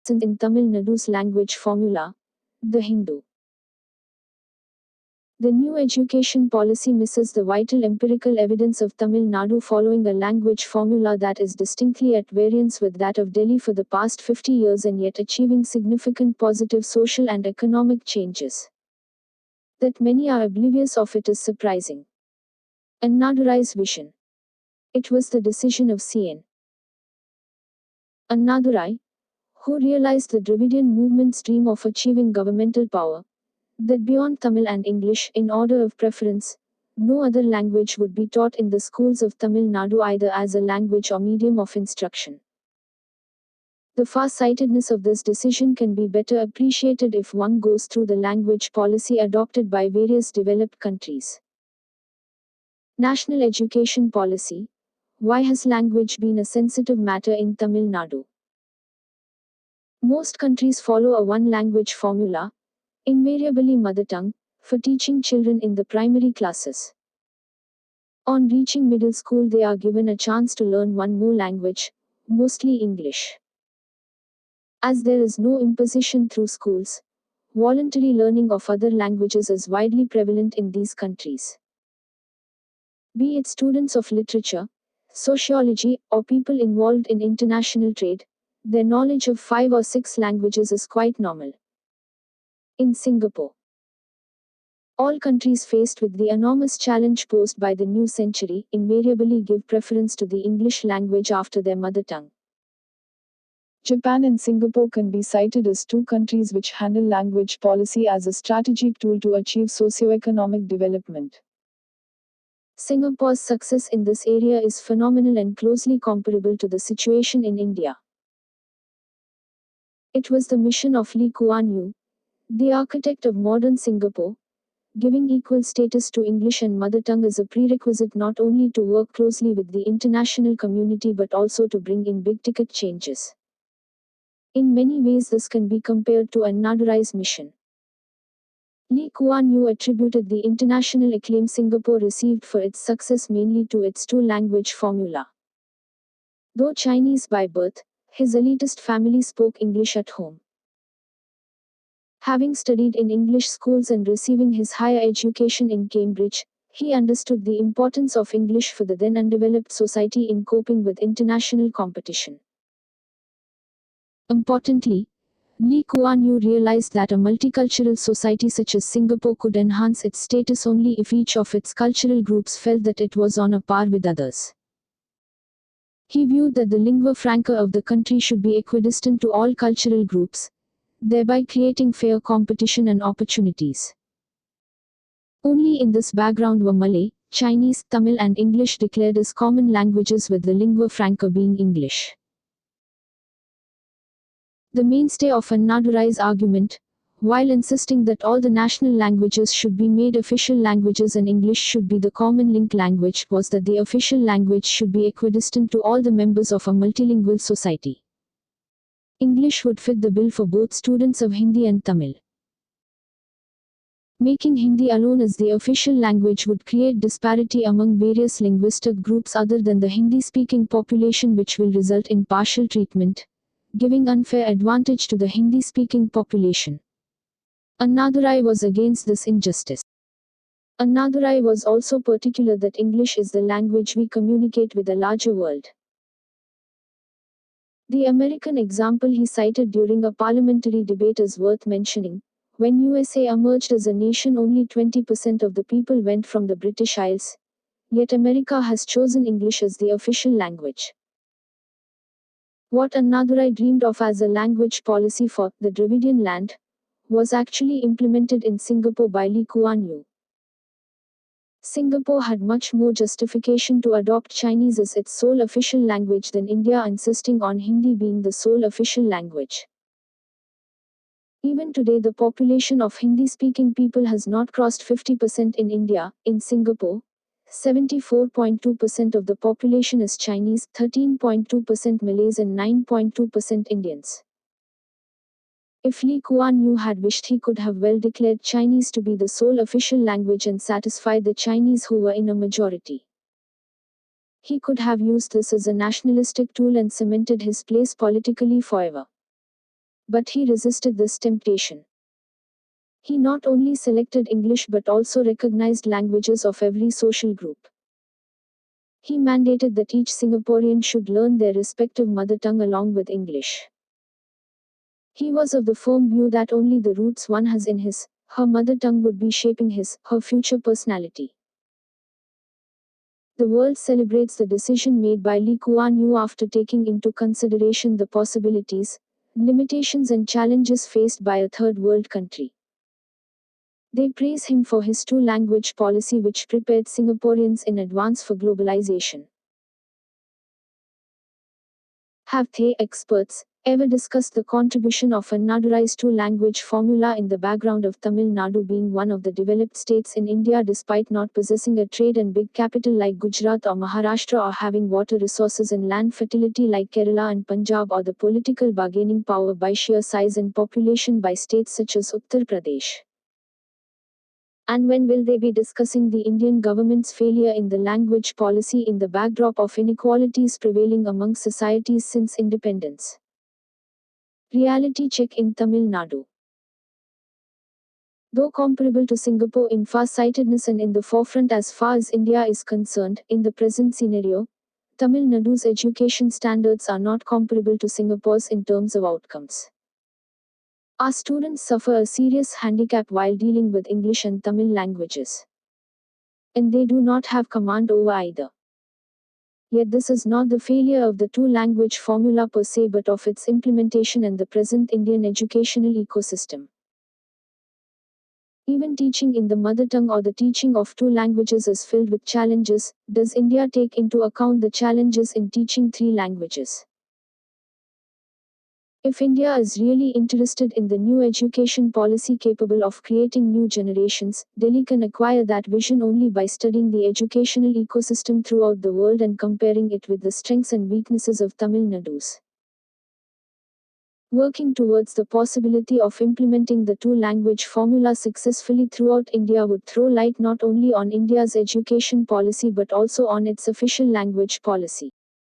persistence in Tamil Nadu's language formula, the Hindu. The new education policy misses the vital empirical evidence of Tamil Nadu following a language formula that is distinctly at variance with that of Delhi for the past 50 years and yet achieving significant positive social and economic changes. That many are oblivious of it is surprising. Annadurai's vision. It was the decision of C.N. Annadurai, who realized the Dravidian movement's dream of achieving governmental power, that beyond Tamil and English, in order of preference, no other language would be taught in the schools of Tamil Nadu either as a language or medium of instruction. The far-sightedness of this decision can be better appreciated if one goes through the language policy adopted by various developed countries. National Education Policy. Why has language been a sensitive matter in Tamil Nadu? Most countries follow a one-language formula, invariably mother tongue, for teaching children in the primary classes. On reaching middle school they are given a chance to learn one more language, mostly English. As there is no imposition through schools, voluntary learning of other languages is widely prevalent in these countries. Be it students of literature, sociology, or people involved in international trade, their knowledge of 5 or 6 languages is quite normal. In Singapore, all countries faced with the enormous challenge posed by the new century invariably give preference to the English language after their mother tongue. Japan and Singapore can be cited as two countries which handle language policy as a strategic tool to achieve socioeconomic development. Singapore's success in this area is phenomenal and closely comparable to the situation in India. It was the mission of Lee Kuan Yew, the architect of modern Singapore, giving equal status to English and mother tongue as a prerequisite not only to work closely with the international community but also to bring in big-ticket changes. In many ways this can be compared to Annadurai's mission. Lee Kuan Yew attributed the international acclaim Singapore received for its success mainly to its two-language formula. Though Chinese by birth, his elitist family spoke English at home. Having studied in English schools and receiving his higher education in Cambridge, he understood the importance of English for the then undeveloped society in coping with international competition. Importantly, Lee Kuan Yew realized that a multicultural society such as Singapore could enhance its status only if each of its cultural groups felt that it was on a par with others. He viewed that the lingua franca of the country should be equidistant to all cultural groups, thereby creating fair competition and opportunities. Only in this background were Malay, Chinese, Tamil and English declared as common languages with the lingua franca being English. The mainstay of Annadurai's argument, while insisting that all the national languages should be made official languages and English should be the common link language, was that the official language should be equidistant to all the members of a multilingual society. English would fit the bill for both students of Hindi and Tamil. Making Hindi alone as the official language would create disparity among various linguistic groups other than the Hindi-speaking population, which will result in partial treatment, giving unfair advantage to the Hindi-speaking population. Annadurai was against this injustice. Annadurai was also particular that English is the language we communicate with the larger world. The American example he cited during a parliamentary debate is worth mentioning. When USA emerged as a nation, only 20% of the people went from the British Isles. Yet America has chosen English as the official language. What Annadurai dreamed of as a language policy for the Dravidian land was actually implemented in Singapore by Lee Kuan Yew. Singapore had much more justification to adopt Chinese as its sole official language than India, insisting on Hindi being the sole official language. Even today, the population of Hindi-speaking people has not crossed 50% in India. In Singapore, 74.2% of the population is Chinese, 13.2% Malays and 9.2% Indians. If Lee Kuan Yew had wished, he could have well declared Chinese to be the sole official language and satisfied the Chinese who were in a majority. He could have used this as a nationalistic tool and cemented his place politically forever. But he resisted this temptation. He not only selected English but also recognized languages of every social group. He mandated that each Singaporean should learn their respective mother tongue along with English. He was of the firm view that only the roots one has in her mother tongue would be shaping her future personality. The world celebrates the decision made by Lee Kuan Yew after taking into consideration the possibilities, limitations and challenges faced by a third world country. They praise him for his two-language policy which prepared Singaporeans in advance for globalization. Have they, experts, ever discussed the contribution of a Nadurized two-language formula in the background of Tamil Nadu being one of the developed states in India despite not possessing a trade and big capital like Gujarat or Maharashtra or having water resources and land fertility like Kerala and Punjab or the political bargaining power by sheer size and population by states such as Uttar Pradesh? And when will they be discussing the Indian government's failure in the language policy in the backdrop of inequalities prevailing among societies since independence? Reality check in Tamil Nadu. Though comparable to Singapore in far-sightedness and in the forefront as far as India is concerned, in the present scenario, Tamil Nadu's education standards are not comparable to Singapore's in terms of outcomes. Our students suffer a serious handicap while dealing with English and Tamil languages. And they do not have command over either. Yet this is not the failure of the two-language formula per se but of its implementation and the present Indian educational ecosystem. Even teaching in the mother tongue or the teaching of two languages is filled with challenges. Does India take into account the challenges in teaching three languages? If India is really interested in the new education policy capable of creating new generations, Delhi can acquire that vision only by studying the educational ecosystem throughout the world and comparing it with the strengths and weaknesses of Tamil Nadu's. Working towards the possibility of implementing the two-language formula successfully throughout India would throw light not only on India's education policy but also on its official language policy.